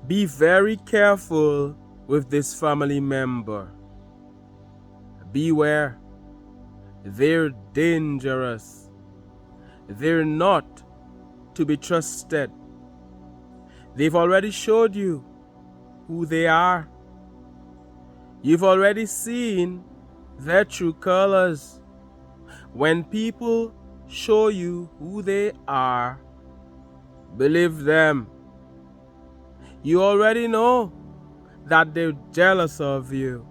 Be very careful with this family member. Beware. They're dangerous. They're not to be trusted. They've already showed you who they are. You've already seen their true colors. When people show you who they are, believe them. You already know that they're jealous of you,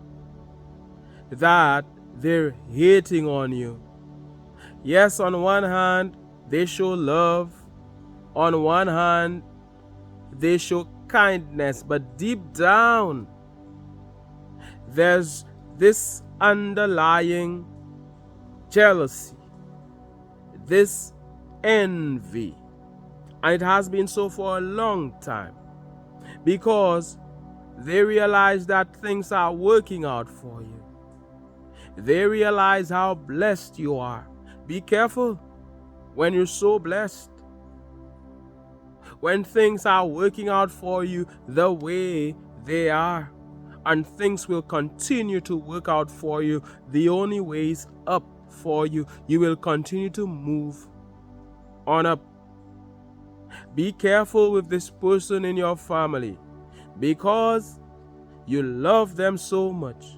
that they're hating on you. Yes, on one hand, they show love. On one hand, they show kindness, but deep down, there's this underlying jealousy, this envy. And it has been so for a long time, because they realize that things are working out for you. They realize how blessed you are. Be careful when you're so blessed. When things are working out for you the way they are, and things will continue to work out for you, the only way is up for you. You will continue to move on up. Be careful with this person in your family, because you love them so much.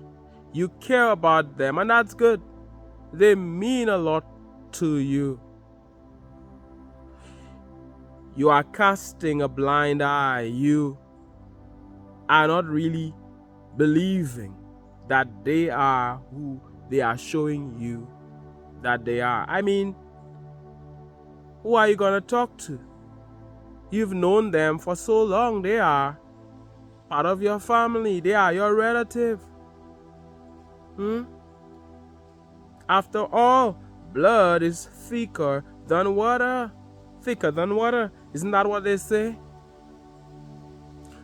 You care about them, and that's good. They mean a lot to you. You are casting a blind eye. You are not really believing that they are who they are showing you that they are. I mean, who are you going to talk to? You've known them for so long. They are part of your family. They are your relative. After all, blood is thicker than water. Thicker than water. Isn't that what they say?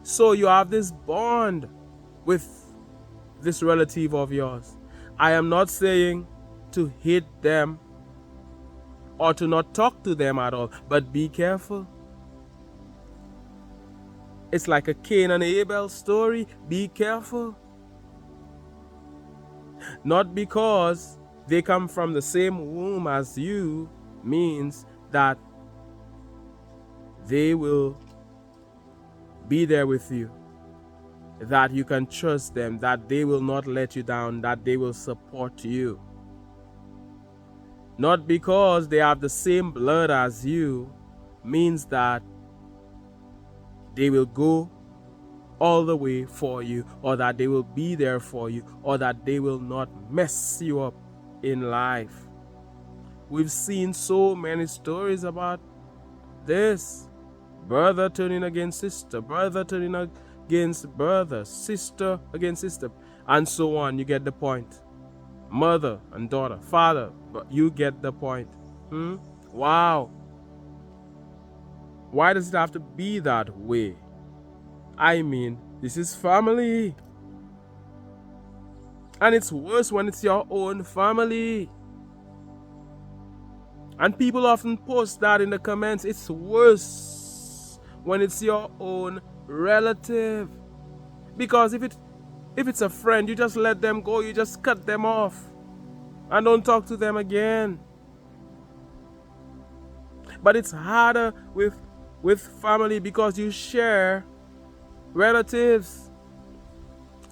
So you have this bond with this relative of yours. I am not saying to hate them or to not talk to them at all, but be careful. It's like a Cain and Abel story. Be careful. Not because they come from the same womb as you means that they will be there with you, that you can trust them, that they will not let you down, that they will support you. Not because they have the same blood as you means that they will go all the way for you, or that they will be there for you, or that they will not mess you up in life. We've seen so many stories about this. Brother turning against sister, brother turning against brother, sister against sister, and so on. You get the point. Mother and daughter, father, but you get the point. Wow. Why does it have to be that way? I mean, this is family. And it's worse when it's your own family. And people often post that in the comments. It's worse when it's your own relative. Because if it's a friend, you just let them go. You just cut them off and don't talk to them again. But it's harder with family because you share relatives.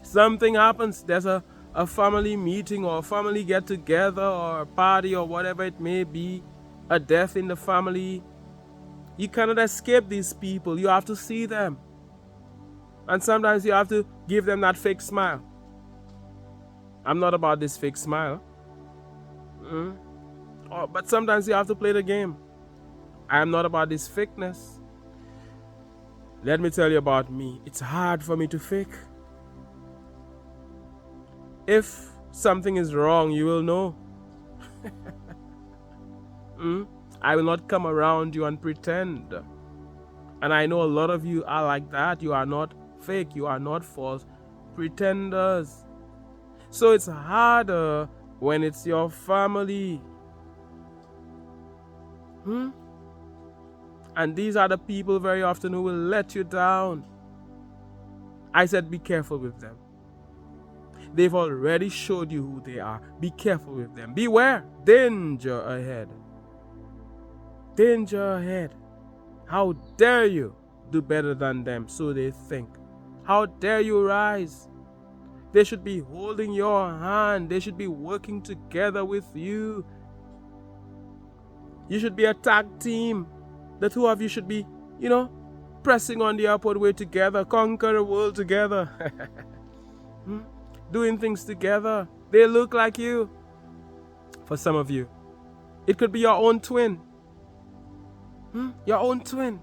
Something happens. There's a family meeting or a family get together or a party or whatever it may be. A death in the family. You cannot escape these people. You have to see them. And sometimes you have to give them that fake smile. I'm not about this fake smile. But sometimes you have to play the game. I am not about this fakeness. Let me tell you about me. It's hard for me to fake. If something is wrong, you will know. I will not come around you and pretend. And I know a lot of you are like that. You are not fake. You are not false pretenders. So it's harder when it's your family. And these are the people very often who will let you down. I said be careful with them. They've already showed you who they are. Be careful with them. Beware. Danger ahead. Danger ahead. How dare you do better than them, so they think. How dare you rise? They should be holding your hand. They should be working together with you. You should be a tag team. The two of you should be, pressing on the upward way together, conquer the world together. Doing things together. They look like you. For some of you, it could be your own twin. Your own twin.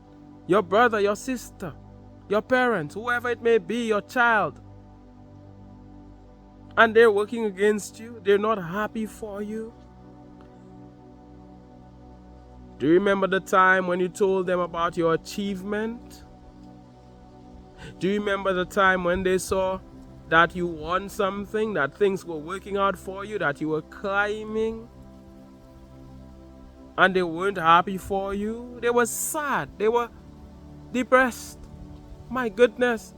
Your brother, your sister, your parents, whoever it may be, your child. And they're working against you. They're not happy for you. Do you remember the time when you told them about your achievement? Do you remember the time when they saw that you won something, that things were working out for you, that you were climbing? And they weren't happy for you. They were sad. They were depressed. My goodness.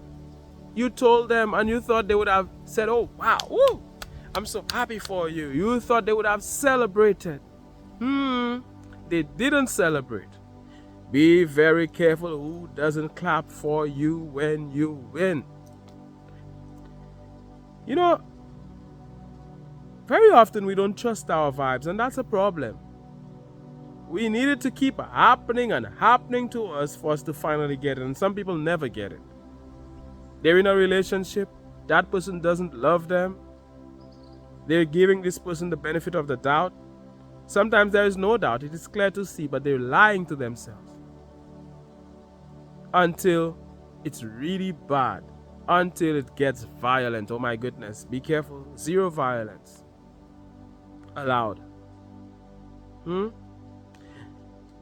You told them and you thought they would have said, oh, wow, woo, I'm so happy for you. You thought they would have celebrated. They didn't celebrate. Be very careful who doesn't clap for you when you win. Very often we don't trust our vibes, and that's a problem. We need it to keep happening and happening to us for us to finally get it, and some people never get it. They're in a relationship, that person doesn't love them. They're giving this person the benefit of the doubt. Sometimes there is no doubt, it is clear to see, but they're lying to themselves. Until it's really bad, until it gets violent. Oh my goodness, be careful. Zero violence allowed.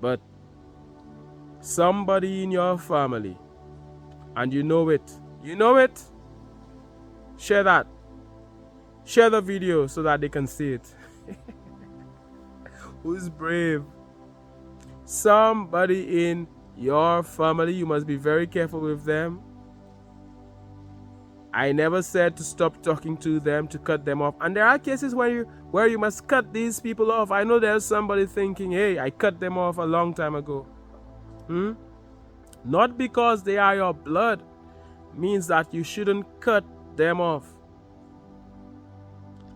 But somebody in your family, and you know it, share that. Share the video so that they can see it. Who's brave? Somebody in your family, you must be very careful with them. I never said to stop talking to them, to cut them off. And there are cases where you must cut these people off. I know there's somebody thinking, hey, I cut them off a long time ago. Not because they are your blood means that you shouldn't cut them off.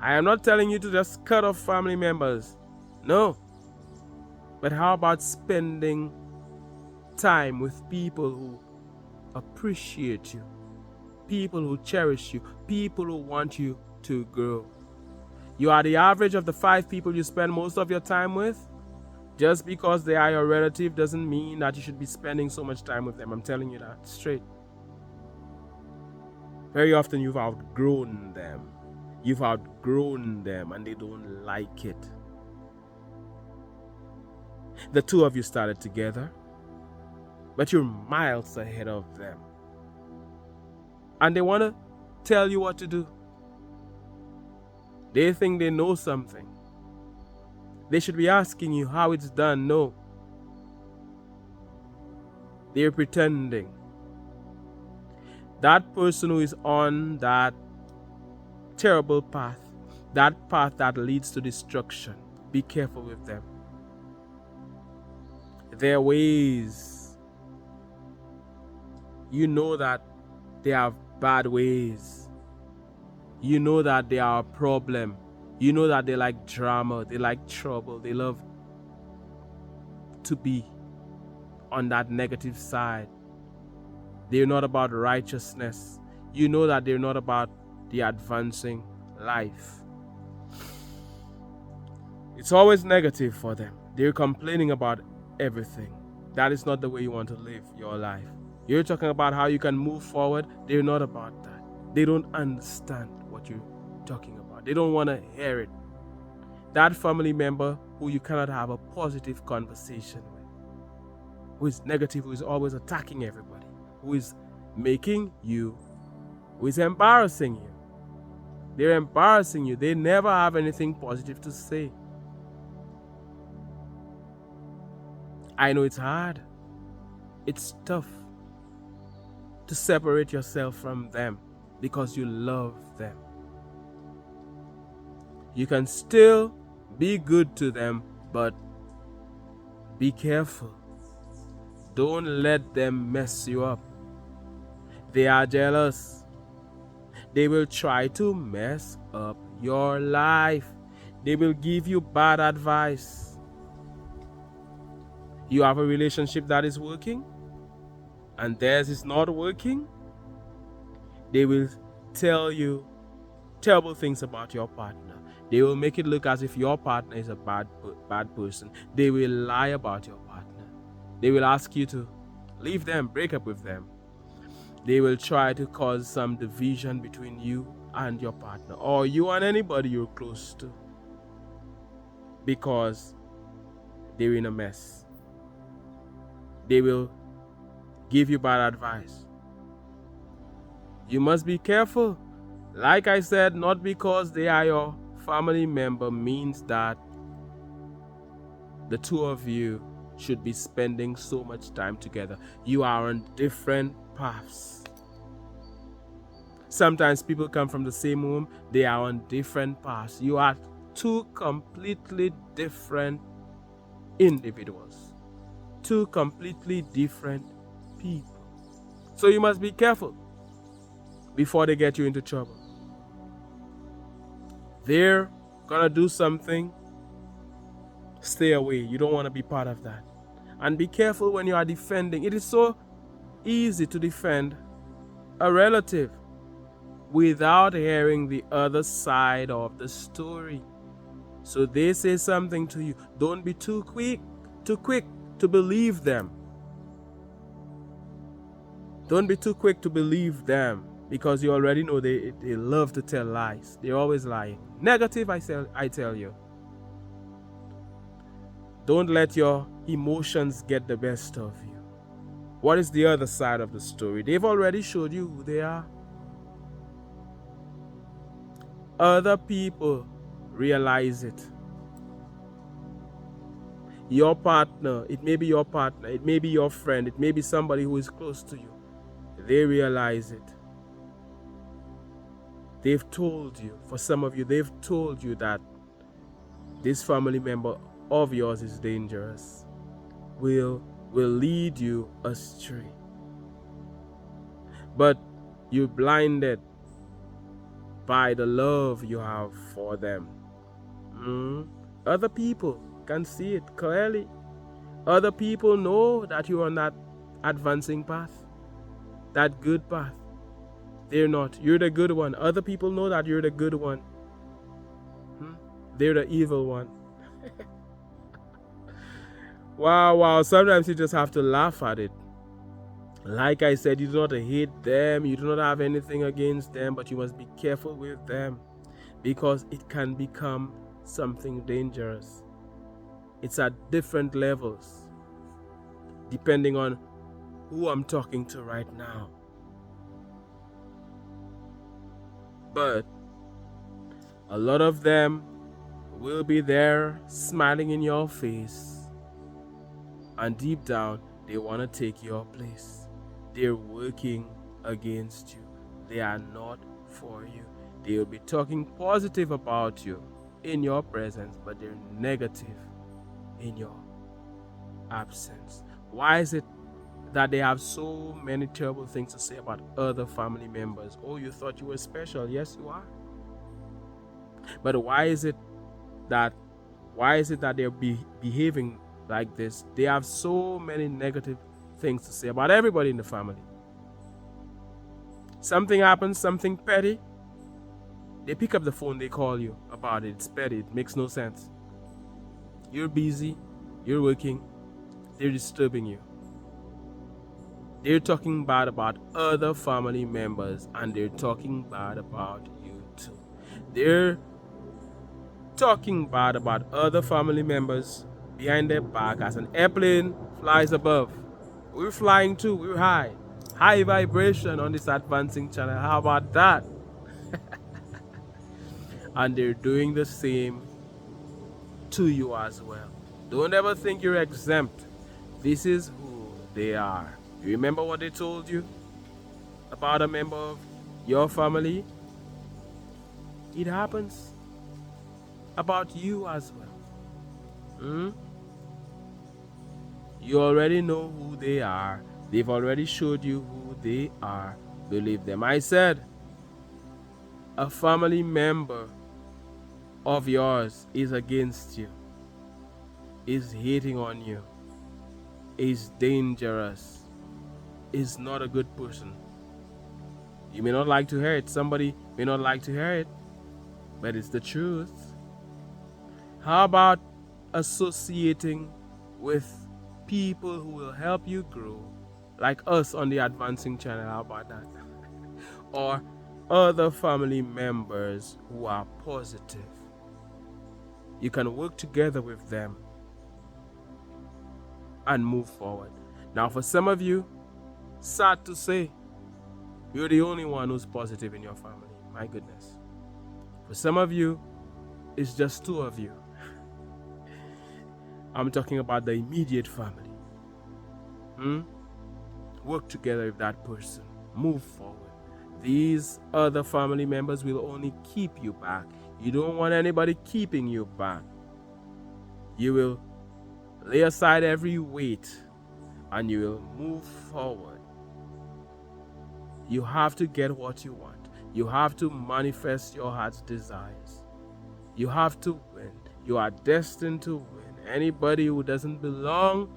I am not telling you to just cut off family members. No. But how about spending time with people who appreciate you, people who cherish you, people who want you to grow? You are the average of the 5 people you spend most of your time with. Just because they are your relative doesn't mean that you should be spending so much time with them. I'm telling you that straight. Very often you've outgrown them. You've outgrown them and they don't like it. The two of you started together, but you're miles ahead of them. And they want to tell you what to do. They think they know something. They should be asking you how it's done. No. They're pretending. That person who is on that terrible path, that path that leads to destruction, be careful with them. Their ways, you know that they have bad ways. You know that they are a problem. You know that they like drama, they like trouble, they love to be on that negative side. They're not about righteousness. You know that they're not about the advancing life. It's always negative for them. They're complaining about everything. That is not the way you want to live your life. You're talking about how you can move forward. They're not about that. They don't understand what you're talking about. They don't want to hear it. That family member who you cannot have a positive conversation with, who is negative, who is always attacking everybody, who is making you, who is embarrassing you. They're embarrassing you. They never have anything positive to say. I know it's hard. It's tough. to separate yourself from them because you love them. You can still be good to them, but be careful. Don't let them mess you up. They are jealous. They will try to mess up your life. They will give you bad advice. You have a relationship that is working and theirs is not working. They will tell you terrible things about your partner. They will make it look as if your partner is a bad person. They will lie about your partner. They will ask you to leave them, break up with them. They will try to cause some division between you and your partner, or you and anybody you're close to, because they're in a mess. They will give you bad advice. You must be careful. Like I said, not because they are your family member means that the two of you should be spending so much time together. You are on different paths. Sometimes people come from the same womb, they are on different paths. You are two completely different individuals, two completely different people. So you must be careful before they get you into trouble. They're gonna do something, stay away. You don't want to be part of that. And be careful when you are defending. It is so easy to defend a relative without hearing the other side of the story. So they say something to you, don't be too quick to believe them. Don't be too quick to believe them, because you already know they love to tell lies. They're always lying. Negative, I tell you. Don't let your emotions get the best of you. What is the other side of the story? They've already showed you who they are. Other people realize it. Your partner, it may be your partner, it may be your friend, it may be somebody who is close to you. They realize it. They've told you, for some of you, they've told you that this family member of yours is dangerous, will lead you astray. But you're blinded by the love you have for them. Other people can see it clearly. Other people know that you're on that advancing path, that good path. They're not. You're the good one. Other people know that you're the good one. They're the evil one. Wow. Sometimes you just have to laugh at it. Like I said, you do not hate them. You do not have anything against them, but you must be careful with them, because it can become something dangerous. It's at different levels, depending on who I'm talking to right now. But a lot of them will be there smiling in your face, and deep down they want to take your place. They're working against you. They are not for you. They will be talking positive about you in your presence, but they're negative in your absence. Why is it that they have so many terrible things to say about other family members? Oh, you thought you were special. Yes, you are. But why is it that they're behaving like this? They have so many negative things to say about everybody in the family. Something happens, something petty, they pick up the phone, they call you about it. It's petty, it makes no sense. You're busy, you're working, they're disturbing you. They're talking bad about other family members, and they're talking bad about you too. They're talking bad about other family members behind their back as an airplane flies above. We're flying too, we're high vibration on this advancing channel. How about that? And they're doing the same to you as well. Don't ever think you're exempt. This is who they are. You remember what they told you? about a member of your family, it happens about you as well. Hmm? You already know who they are. They've already showed you who they are. Believe them. I said, a family member of yours is against you, is hating on you, is dangerous, is not a good person. You may not like to hear it. Somebody may not like to hear it, but it's the truth. How about associating with people who will help you grow, like us on the Advancing channel? How about that? Or other family members who are positive. You can work together with them and move forward. Now, for some of you, sad to say, you're the only one who's positive in your family. My goodness. For some of you, it's just two of you. I'm talking about the immediate family. Work together with that person. Move forward. These other family members will only keep you back. You don't want anybody keeping you back. You will lay aside every weight and you will move forward. You have to get what you want. You have to manifest your heart's desires. You have to win. You are destined to win. Anybody who doesn't belong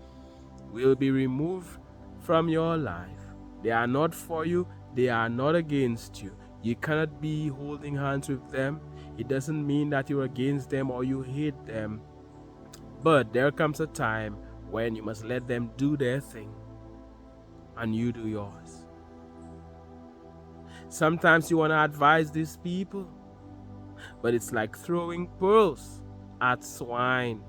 will be removed from your life. They are not for you. They are not against you. You cannot be holding hands with them. It doesn't mean that you're against them or you hate them. But there comes a time when you must let them do their thing and you do yours. Sometimes you want to advise these people, but it's like throwing pearls at swine.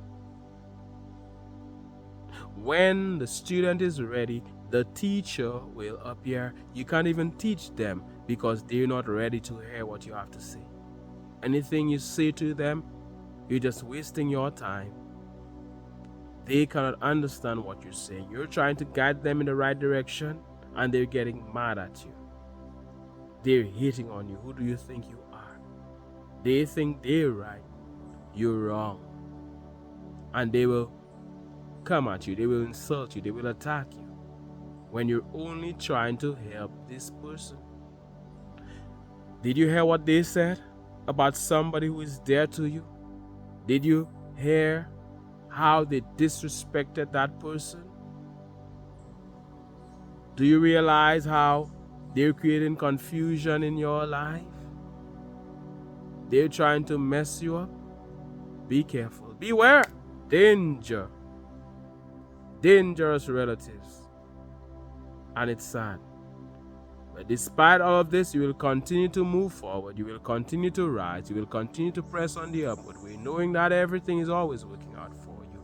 When the student is ready, the teacher will appear. You can't even teach them because they're not ready to hear what you have to say. Anything you say to them, you're just wasting your time. They cannot understand what you're saying. You're trying to guide them in the right direction and they're getting mad at you. They're hating on you. Who do you think you are? They think they're right. You're wrong. And they will come at you. They will insult you. They will attack you when you're only trying to help this person. Did you hear what they said about somebody who is dear to you? Did you hear how they disrespected that person? Do you realize how they're creating confusion in your life? They're trying to mess you up. Be careful. Beware. Danger. Dangerous relatives. And it's sad. But despite all of this, you will continue to move forward. You will continue to rise. You will continue to press on the upward way, knowing that everything is always working out for you.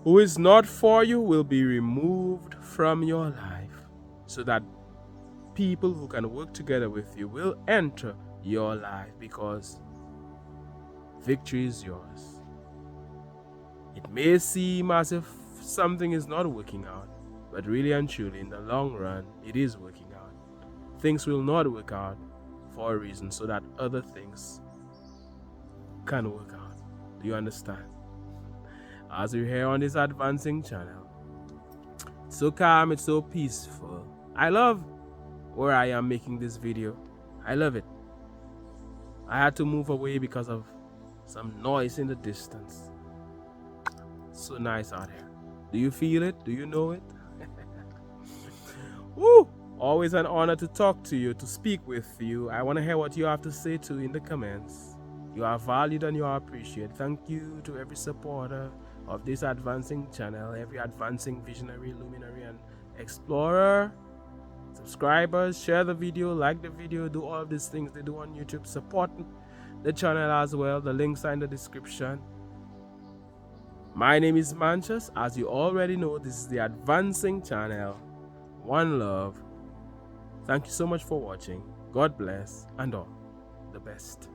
Who is not for you will be removed from your life, so that people who can work together with you will enter your life, because victory is yours. It may seem as if something is not working out, but really and truly, in the long run, it is working out. Things will not work out for a reason, so that other things can work out. Do you understand? As we're here on this Advancing channel, it's so calm, it's so peaceful. I love where I am making this video. I love it. I had to move away because of some noise in the distance. It's so nice out here. Do you feel it? Do you know it? Woo! Always an honor to talk to you, to speak with you. I want to hear what you have to say too in the comments. You are valued and you are appreciated. Thank you to every supporter of this Advancing channel, every advancing visionary, luminary, and explorer. Subscribers, share the video, like the video, do all of these things they do on YouTube. Support the channel as well. The links are in the description. My name is Mantius. As you already know, this is the Advancing channel. One love. Thank you so much for watching. God bless and all the best.